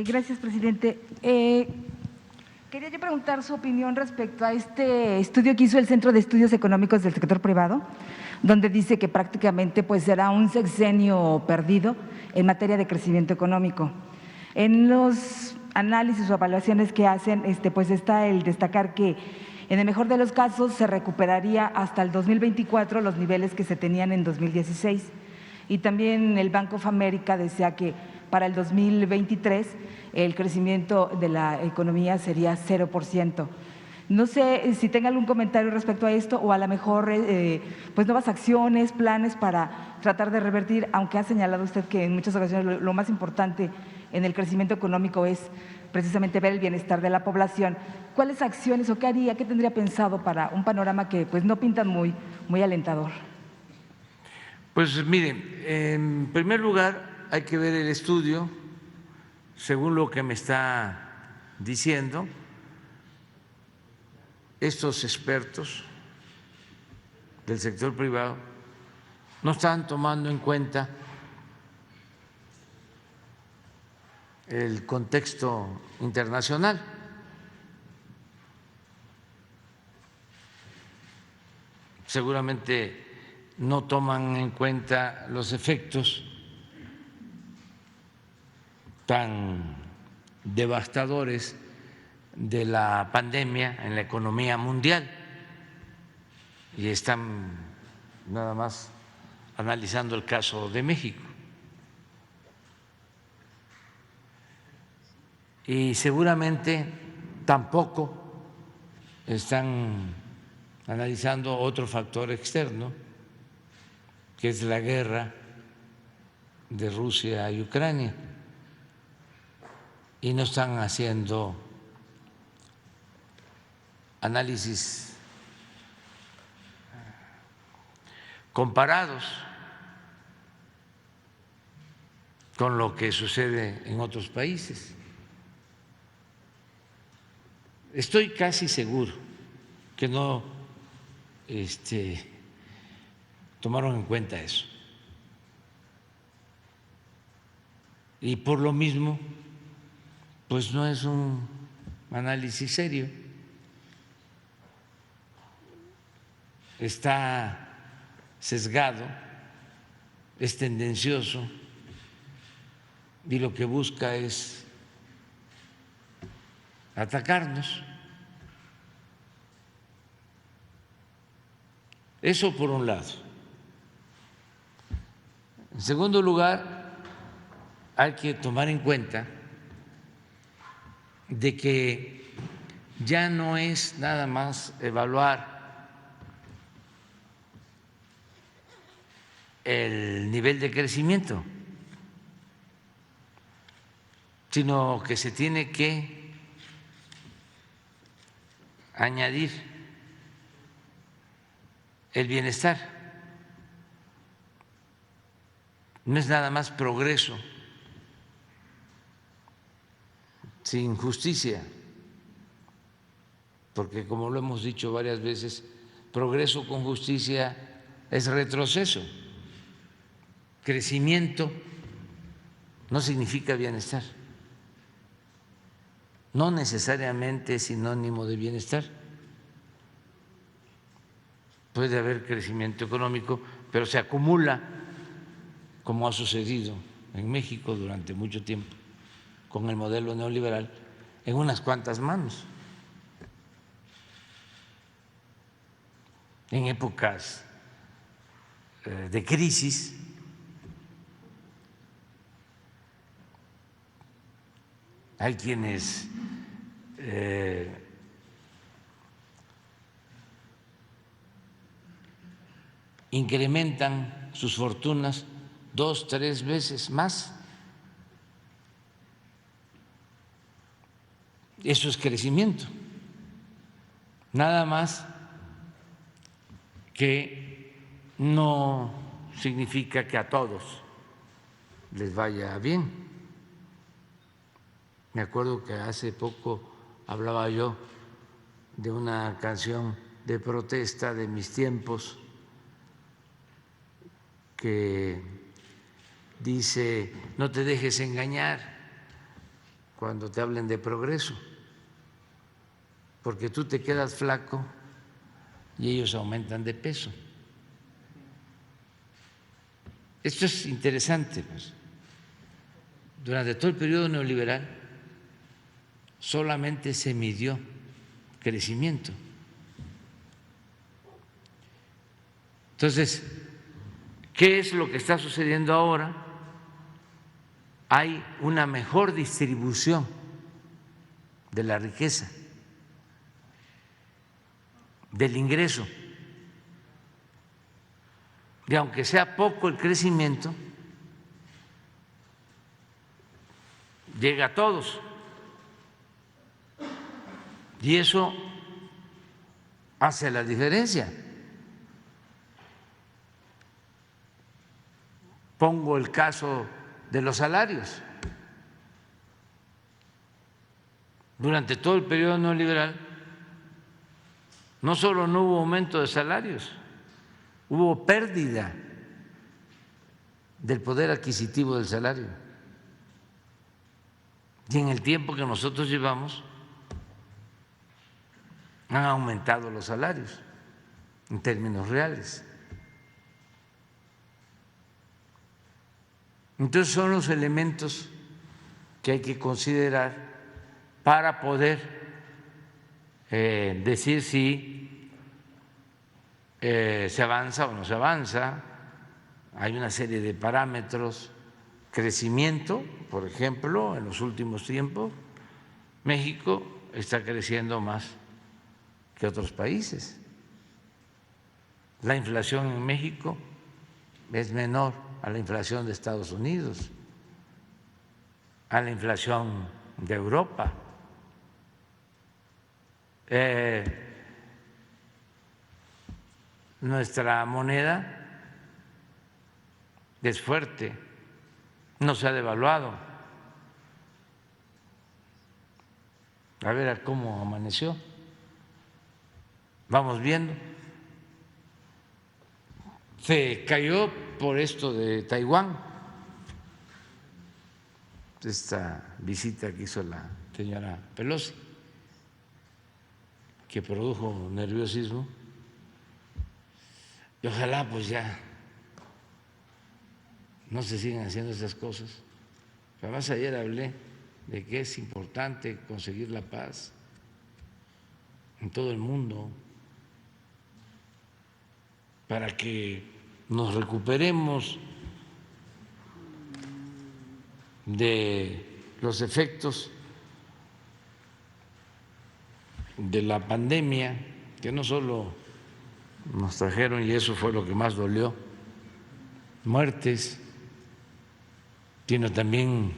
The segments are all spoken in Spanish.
Gracias, presidente. Quería yo preguntar su opinión respecto a este estudio que hizo el Centro de Estudios Económicos del Sector Privado, donde dice que prácticamente pues será un sexenio perdido en materia de crecimiento económico. En los análisis o evaluaciones que hacen, pues está el destacar que en el mejor de los casos se recuperaría hasta el 2024 los niveles que se tenían en 2016. Y también el Bank of America decía que para el 2023 el crecimiento de la economía sería 0%. No sé si tenga algún comentario respecto a esto o a lo mejor pues nuevas acciones, planes para tratar de revertir, aunque ha señalado usted que en muchas ocasiones lo más importante en el crecimiento económico es precisamente ver el bienestar de la población. ¿Cuáles acciones o qué haría, qué tendría pensado para un panorama que pues no pinta muy alentador? Pues miren, en primer lugar hay que ver el estudio, según lo que me está diciendo, estos expertos del sector privado no están tomando en cuenta el contexto internacional. Seguramente no toman en cuenta los efectos tan devastadores de la pandemia en la economía mundial y están nada más analizando el caso de México. Y seguramente tampoco están analizando otro factor externo, que es la guerra de Rusia y Ucrania, y no están haciendo análisis comparados con lo que sucede en otros países. Estoy casi seguro que no tomaron en cuenta eso. Y por lo mismo, pues no es un análisis serio. Está sesgado, es tendencioso y lo que busca es atacarnos. Eso por un lado. En segundo lugar, hay que tomar en cuenta de que ya no es nada más evaluar el nivel de crecimiento, sino que se tiene que añadir el bienestar. No es nada más progreso sin justicia, porque como lo hemos dicho varias veces, progreso con justicia es retroceso. Crecimiento no significa bienestar, no necesariamente es sinónimo de bienestar. Puede haber crecimiento económico, pero se acumula, como ha sucedido en México durante mucho tiempo con el modelo neoliberal, en unas cuantas manos. En épocas de crisis hay quienes incrementan sus fortunas 2, 3 veces más. Eso es crecimiento. Nada más que no significa que a todos les vaya bien. Me acuerdo que hace poco hablaba yo de una canción de protesta de mis tiempos que dice: no te dejes engañar cuando te hablen de progreso, porque tú te quedas flaco y ellos aumentan de peso. Esto es interesante, pues. Durante todo el periodo neoliberal solamente se midió crecimiento. Entonces, ¿qué es lo que está sucediendo ahora? Hay una mejor distribución de la riqueza, del ingreso. Y aunque sea poco el crecimiento, llega a todos. Y eso hace la diferencia. Pongo el caso de los salarios. Durante todo el periodo neoliberal no solo no hubo aumento de salarios, hubo pérdida del poder adquisitivo del salario. Y en el tiempo que nosotros llevamos han aumentado los salarios en términos reales. Entonces son los elementos que hay que considerar para poder decir si se avanza o no se avanza. Hay una serie de parámetros. Crecimiento, por ejemplo, en los últimos tiempos, México está creciendo más que otros países. La inflación en México es menor a la inflación de Estados Unidos, a la inflación de Europa. Nuestra moneda es fuerte, no se ha devaluado. A ver a cómo amaneció. Vamos viendo. Se cayó por esto de Taiwán, esta visita que hizo la señora Pelosi, que produjo nerviosismo. Y ojalá pues ya no se sigan haciendo esas cosas. Además ayer hablé de que es importante conseguir la paz en todo el mundo para que nos recuperemos de los efectos de la pandemia, que no solo nos trajeron, y eso fue lo que más dolió, muertes, sino también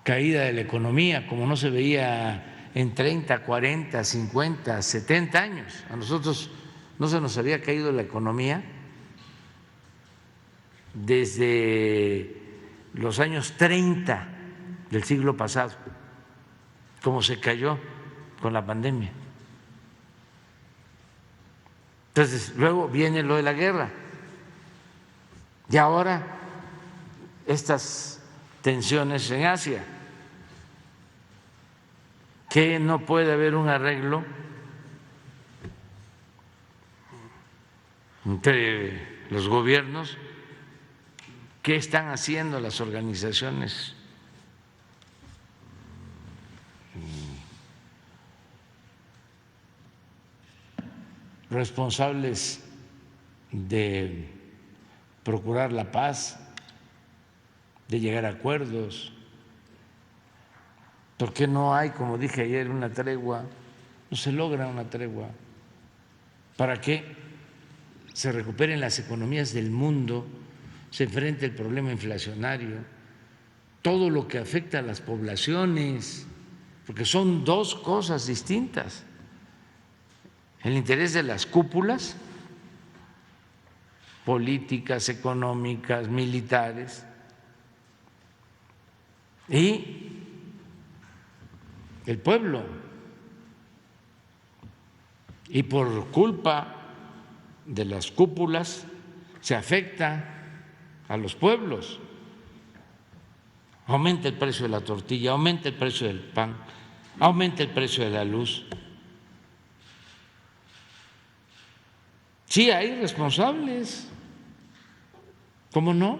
caída de la economía, como no se veía en 30, 40, 50, 70 años. A nosotros no se nos había caído la economía desde los años 30 del siglo pasado, como se cayó con la pandemia. Entonces, luego viene lo de la guerra. Y ahora estas tensiones en Asia, que no puede haber un arreglo entre los gobiernos. ¿Qué están haciendo las organizaciones responsables de procurar la paz, de llegar a acuerdos? ¿Por qué no hay, como dije ayer, una tregua? No se logra una tregua para que se recuperen las economías del mundo, se enfrente el problema inflacionario, todo lo que afecta a las poblaciones, porque son dos cosas distintas. El interés de las cúpulas políticas, económicas, militares, y el pueblo. Y por culpa de las cúpulas se afecta a los pueblos. aumenta el precio de la tortilla, aumenta el precio del pan, aumenta el precio de la luz. Sí, hay responsables, ¿cómo no?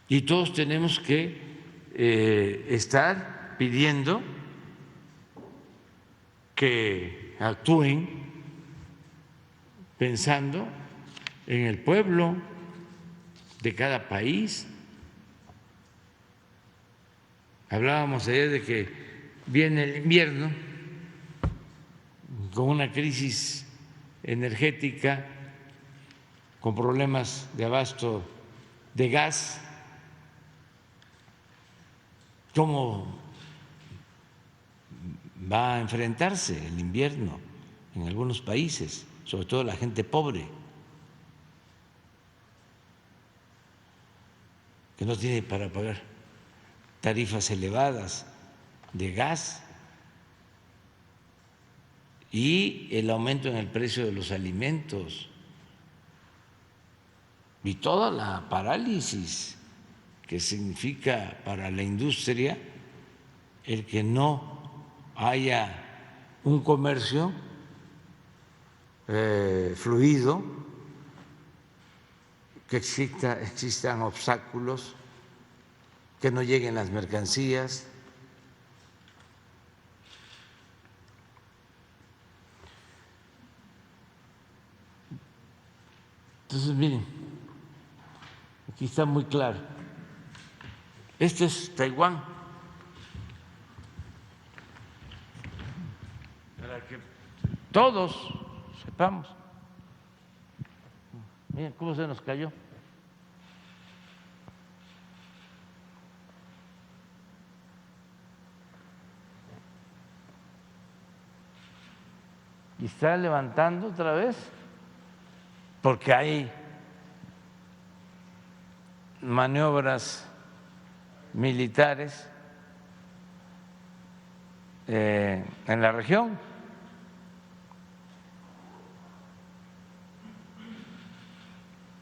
Y todos tenemos que estar pidiendo que actúen pensando en el pueblo de cada país. Hablábamos ayer de que viene el invierno con una crisis energética, con problemas de abasto de gas. ¿Cómo va a enfrentarse el invierno en algunos países, sobre todo la gente pobre, que no tiene para pagar tarifas elevadas de gas, y el aumento en el precio de los alimentos y toda la parálisis que significa para la industria el que no haya un comercio fluido, que existan obstáculos, que no lleguen las mercancías. Entonces, miren, aquí está muy claro. Este es Taiwán, para que todos sepamos. Miren cómo se nos cayó. Y está levantando otra vez, porque hay maniobras militares en la región.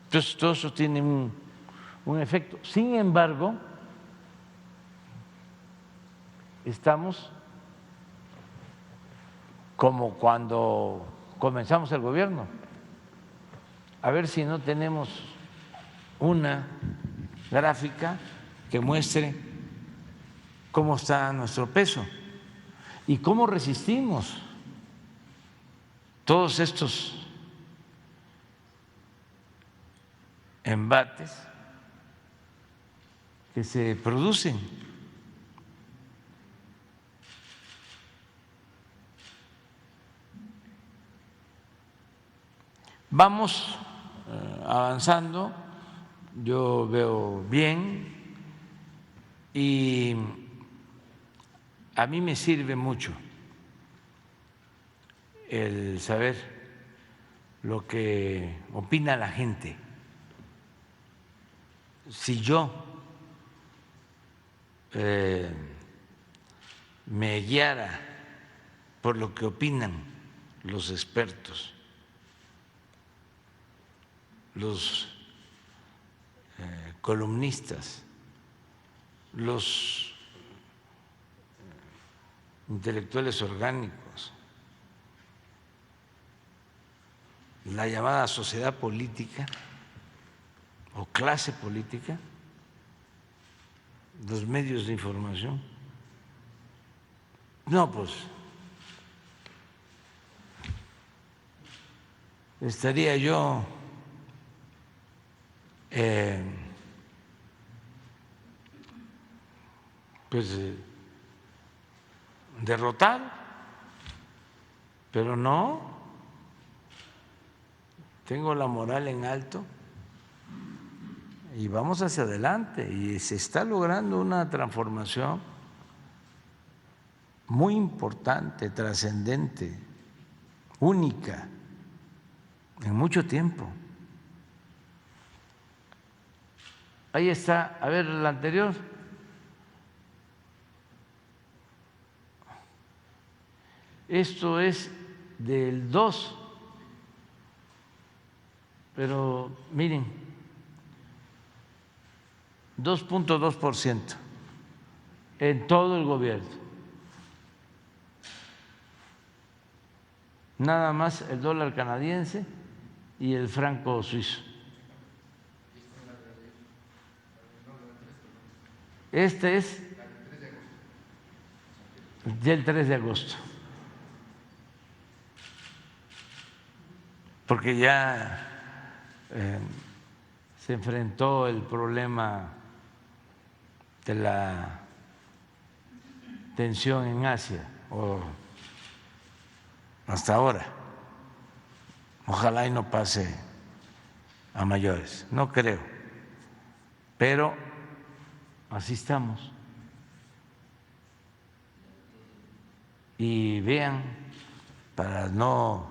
Entonces, todo eso tiene un efecto. Sin embargo, estamos como cuando comenzamos el gobierno. A ver si no tenemos una gráfica que muestre cómo está nuestro peso y cómo resistimos todos estos embates que se producen. Vamos avanzando, yo veo bien, y a mí me sirve mucho el saber lo que opina la gente. Si yo me guiara por lo que opinan los expertos, los columnistas, los intelectuales orgánicos, la llamada sociedad política o clase política, los medios de información, no, pues estaría yo derrotado, pero no, tengo la moral en alto y vamos hacia adelante, y se está logrando una transformación muy importante, trascendente, única en mucho tiempo. Ahí está, a ver, la anterior. Esto es del 2, pero miren, 2.2% en todo el gobierno. Nada más el dólar canadiense y el franco suizo. Este es del 3 de agosto, porque ya se enfrentó el problema de la tensión en Asia, o hasta ahora. Ojalá y no pase a mayores, no creo, pero así estamos. Y vean, para no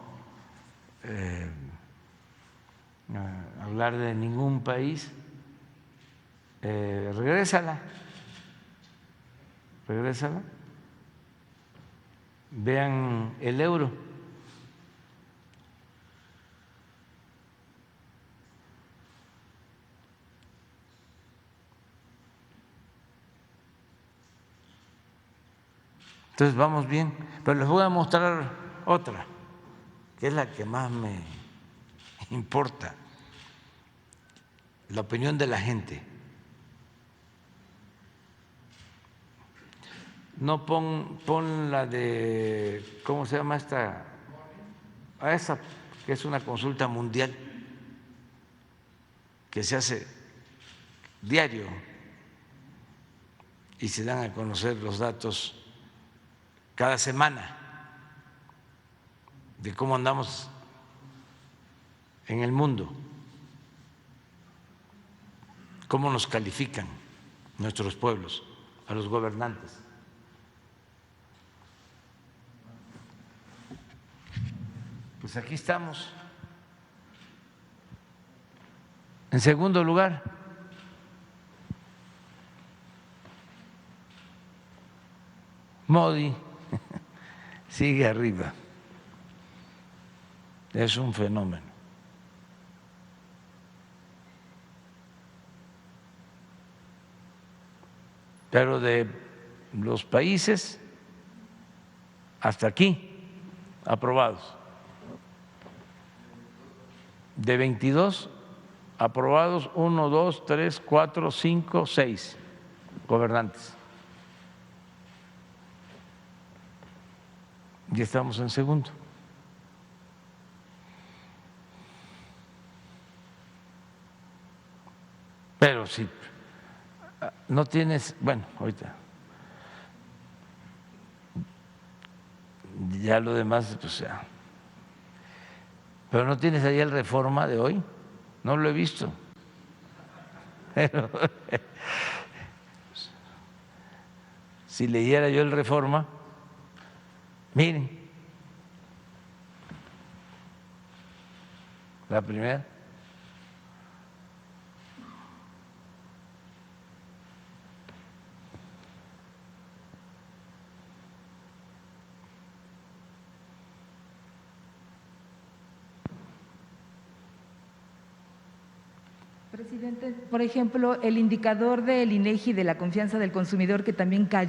hablar de ningún país, regrésala, vean el euro. Entonces vamos bien, pero les voy a mostrar otra, que es la que más me importa, la opinión de la gente. No pon la de, ¿cómo se llama esta? A esa, que es una consulta mundial que se hace diario y se dan a conocer los datos cada semana de cómo andamos en el mundo, cómo nos califican nuestros pueblos, a los gobernantes. Pues aquí estamos. En segundo lugar, Modi sigue arriba. Es un fenómeno. Pero de los países hasta aquí aprobados, de 22 aprobados, 1, 2, 3, 4, 5, 6 gobernantes. Y estamos en segundo. Pero si no tienes, bueno, ahorita ya lo demás, pues ya. Pero no tienes ahí el Reforma de hoy, no lo he visto. Pero, si leyera yo el Reforma, miren, la primera. Presidente, por ejemplo, el indicador del INEGI de la confianza del consumidor, que también cayó